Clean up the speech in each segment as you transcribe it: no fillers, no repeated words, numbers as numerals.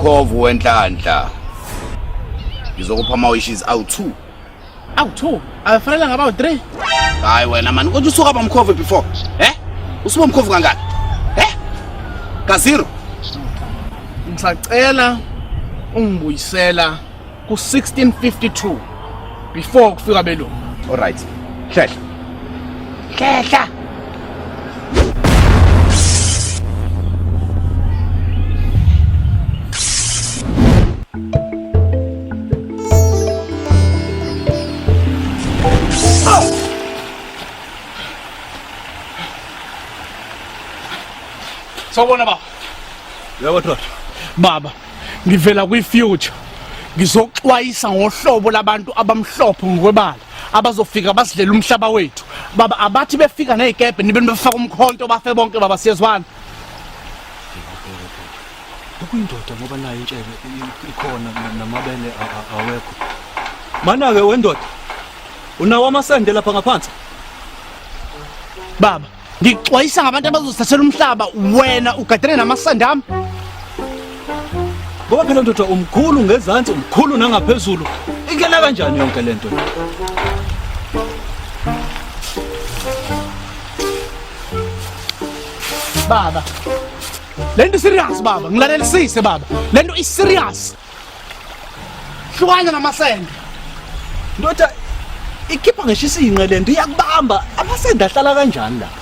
umkhovu wenhlanhla. Ngizokupha ama-wishes awu-2. Awu-2? Afanele ngaba u-3? Hayi wena mani, konje usuka bamkhovu before? Usuba mkhovu kangaki? Ka-0? Ngisacela ungibuyisela ku-1652 before kufika belungu. Alright. Hlehla. Hlehla. Sawubona baba. Yebo Dludla. Baba, ngivela kwi-future. Ngizoxwayisa ngohlobo labantu abamhlophe ngokwebala abazofika basidlela umhlaba wethu. Baba, abathi befika nezikebhe nibe befaka umkhonto bafe bonke baba siyezwana. Ukuyindoda ngoba nayo intshebe ikhona namabele awekho. Mana ke wendoda. Unawo amasende lapha ngaphansi. Baba, ngixwayisa ngabantu abazosithathela umhlaba wena ugadene namasende ami. Ngoba phela ndoda umkhulu ngezantsi umkhulu nangaphezulu. Ikela kanjani yonke lento? Baba, lento serious baba, ngilalelisise baba. Lento is serious. Hlukana namasende. Ndoda ikhipha ngisho isinqe lento iyakubamba. Amasende ahlala kanjani lapha?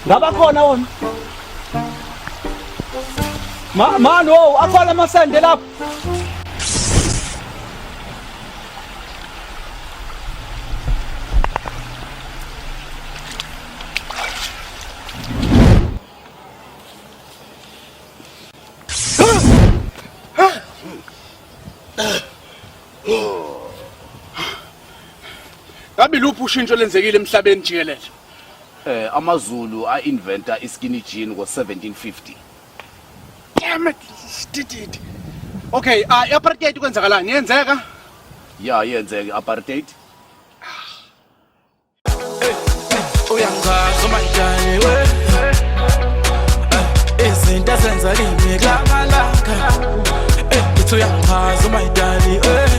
Ngaba khona wona? Mano, akhona amasende lapha. Ngabe luphi ushintsho lenzekile emhlabeni jikelele? AmaZulu a-inventa i-skinny jean ngo-1750. Damn it, stupid. Okay, i-apartheid kwenzakalani? Yenzeka? Ya, yenzeka i-apartheid. Uyangazi manjani we? Izinto ezenza kimi kamalanga. Uyangazi manjani we?